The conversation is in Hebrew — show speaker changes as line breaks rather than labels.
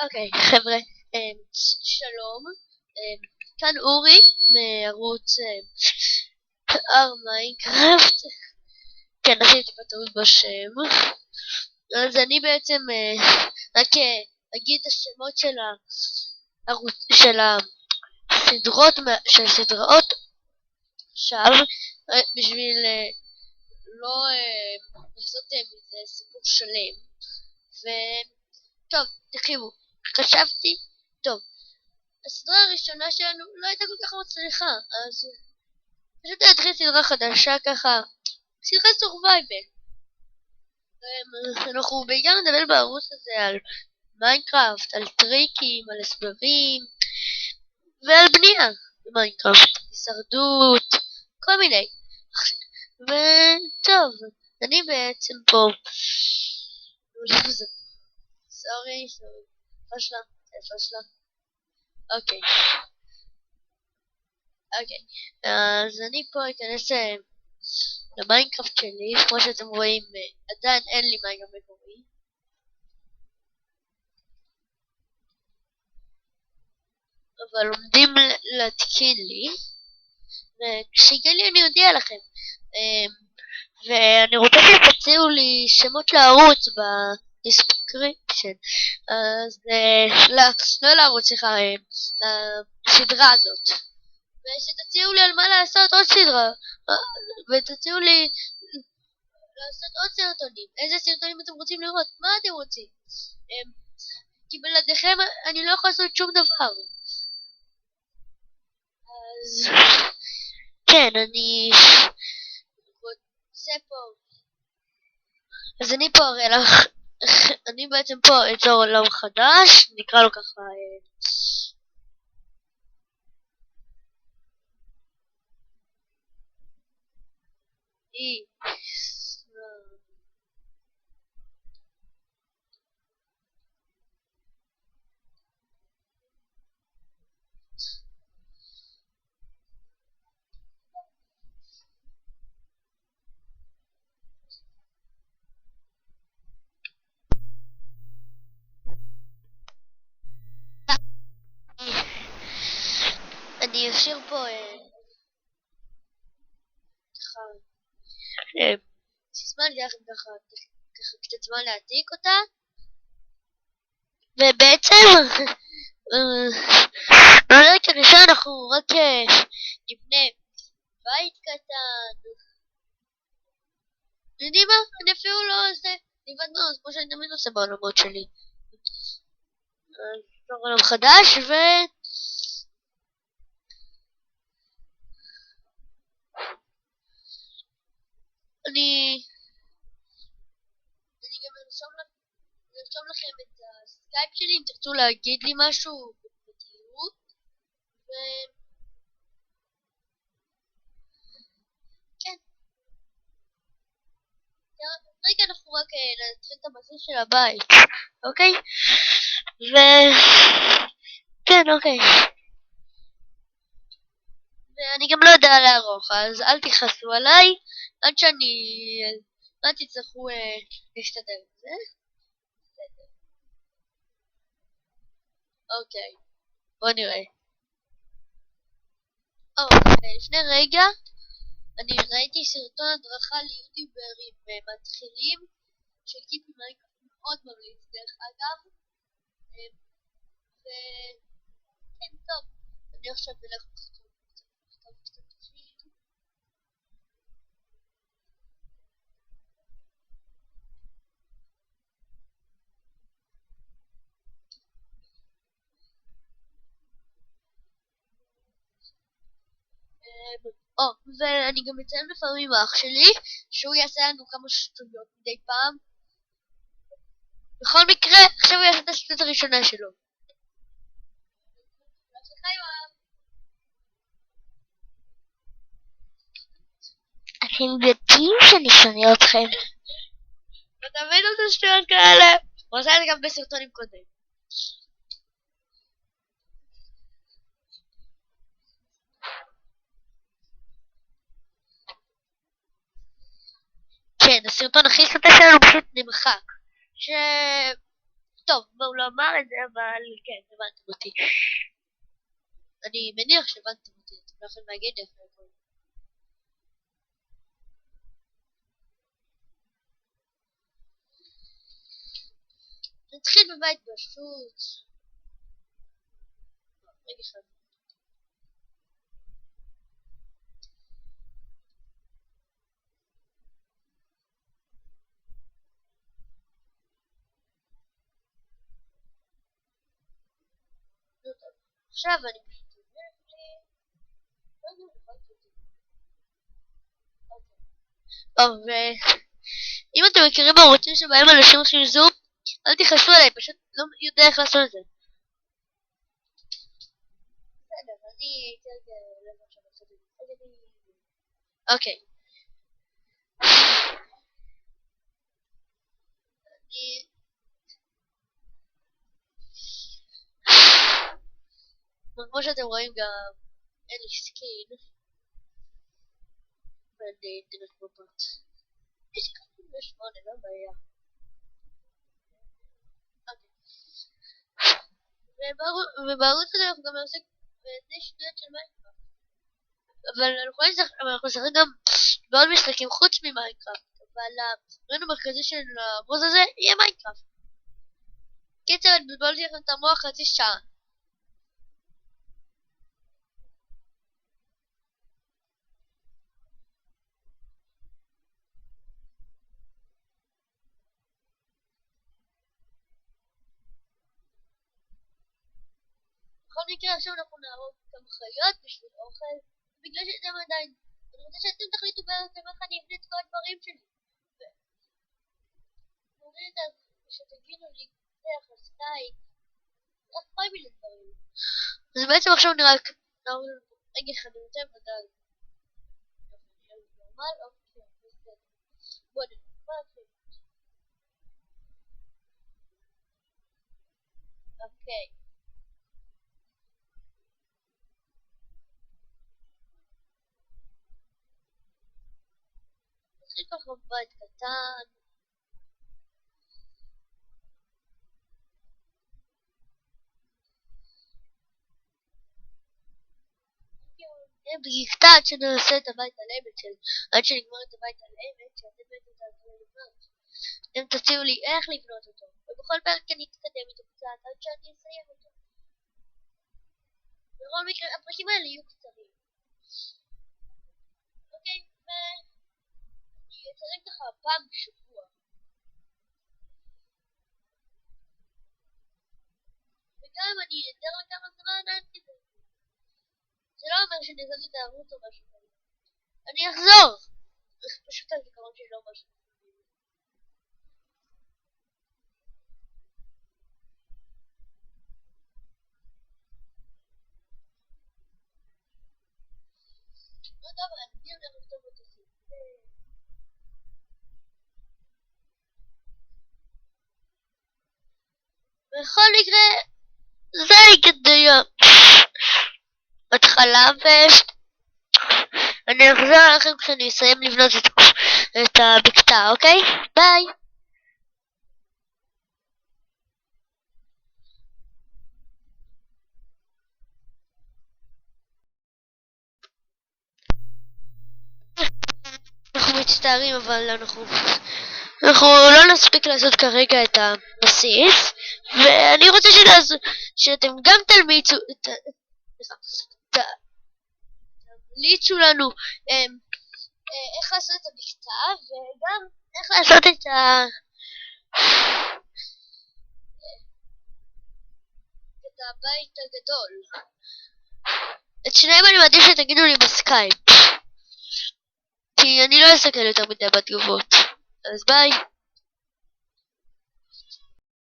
אוקיי, חבר'ה, שלום, כאן אורי מערוץ מיינקראפט. כן, עשיתי בטעות בשם. אז אני בעצם רק אגיד את השמות של הסדרות, של סדרות עכשיו, בשביל לא לעשות מזה סיפור שלם. טוב, תקשיבו, חשבתי, טוב, הסדרה הראשונה שלנו לא הייתה כל כך מצליחה, אז פשוט להתחיל סדרה חדשה ככה, סדרה סורווייבל. אנחנו בעיקר נדבר בערוץ הזה על מיינקראפט, על טריקים, על הסברים, ועל בנייה במיינקראפט, הישרדות, כל מיני. וטוב, אני בעצם פה, סורי, איפה שלה? אוקיי, אז אני פה אכנס למיינקראפט שלי. כמו שאתם רואים, עדיין אין לי מיינקראפט מקורי, אבל עומדים להתקין לי, וכשיגיע לי אני אודיע לכם. ואני רוצה שתציעו לי שמות לערוץ בדיסקריפשן, אז לא לערוץ, סליחה, לסדרה הזאת, ושתציעו לי על מה לעשות עוד סדרה, ותציעו לי לעשות עוד סרטונים. איזה סרטונים אתם רוצים לראות? מה אתם רוצים? כי בלעדיכם אני לא יכול לעשות שום דבר. אז כן, אני רוצה פה, אז אני פה הרי לך, אני בעצם פה אצור עולם חדש, נקרא לו ככה אני אשאיר פה סיסמה, אני אתן ככה קצת זמן להעתיק אותה, ובעצם בפרק הראשון אנחנו רק נבנה בית קטן. אתם יודעים מה? אני אפילו לא עושה לבד מאוד כמו שאני תמיד עושה בעולמות שלי. אז עולם חדש, אני גם ארשום לכם את הסקייפ שלי אם תרצו להגיד לי משהו בדיוק. כן, רגע אנחנו רק נתחיל את הבסיס של הבית, אוקיי? כן, אוקיי, ואני גם לא יודע לערוך, אז אל תכעסו עליי עד תצטרכו להשתדל עם זה. אוקיי, בואו נראה. לפני רגע אני ראיתי סרטון הדרכה ליוטיוברים מתחילים של קיפי מיינקראפט, מאוד ממליץ דרך אגב. וכן, טוב, אני עכשיו אלך לכתוב קצת בשביל. ואני גם אציין לפעמים אח שלי שהוא יעשה לנו כמה שטויות מדי פעם. בכל מקרה, עכשיו הוא יעשה את השטות הראשונה שלו. אתם יודעים שאני שונא אתכם. ותמיד עושה שטויות כאלה. הוא עושה את זה גם בסרטונים קודמים. כן, הסרטון הכי סוטה שלנו פשוט נמחק. טוב, הוא לא אמר את זה, אבל כן, הבנתם אותי. אני מניח שהבנתם אותי, אתם לא יכולים להגיד איך זה הכל. נתחיל בבית פשוט. רגע אחד. עכשיו אני פשוט אומר לי... טוב, אם אתם מכירים ערוצים שבהם אנשים עושים זום, אל תכעסו עליי, פשוט לא יודע איך לעשות את זה. בסדר, אני אתן לזה עכשיו לעשות את זה. אוקיי. כמו שאתם רואים גם אין לי סקין ואני אינטרנט מבט. יש לי כמה 8, לא בעיה. ובערוץ הזה אנחנו גם נעשה שני שטויות של מיינקראפט. אבל אנחנו נשחק גם בעוד משחקים חוץ ממיינקראפט. אבל הרעיון המרכזי של הערוץ הזה יהיה מיינקראפט. קיצר, אני בלבלתי לכם את המוח חצי שעה. בכל מקרה עכשיו אנחנו נערוב כמה חיות בשביל אוכל, בגלל שאתם עדיין, אני רוצה שאתם תחליטו בעצם איך אני אבנה את כל הדברים שלי. שתגידו לי איך הסטייק, איך כל מיני דברים. אז בעצם עכשיו אני רק רגע אחד, אני רוצה לדעת. נורמל, אוקיי, בסדר. בוא נתחיל. אוקיי. נתחיל ככה בבית קטן. בקטע עד שנעשה את הבית על אמת עד שנגמר את הבית על אמת, שאתם בעצם תעזרו לבנות. אתם תציעו לי איך לבנות אותו, ובכל פרק אני אתקדם איתו קצת עד שאני אסיים אותו. בכל מקרה, הפרקים האלה יהיו קצרים. אוקיי, ואני אצלם ככה פעם בשבוע. וגם אני אתן רק כמה זמן עד כזה. זה לא אומר שאני אעזוב את הערוץ או משהו כזה. אני אחזור! פשוט הזיכרון שלי לא משהו. לא יודע, אבל אני הולך לכתוב אותו סיפור. בכל מקרה, זה כדי התחלה ואני אחזור לכם כשאני אסיים לבנות את הבקתה, אוקיי? ביי! אנחנו מצטערים, אבל אנחנו לא נספיק לעשות כרגע את הבסיס, ואני רוצה שאתם גם תמליצו לנו איך לעשות את הבקתה, וגם איך לעשות את הבית הגדול. את שניהם אני מעדיף שתגידו לי בסקייפ, כי אני לא אסתכל יותר מדי בתגובות. אז ביי.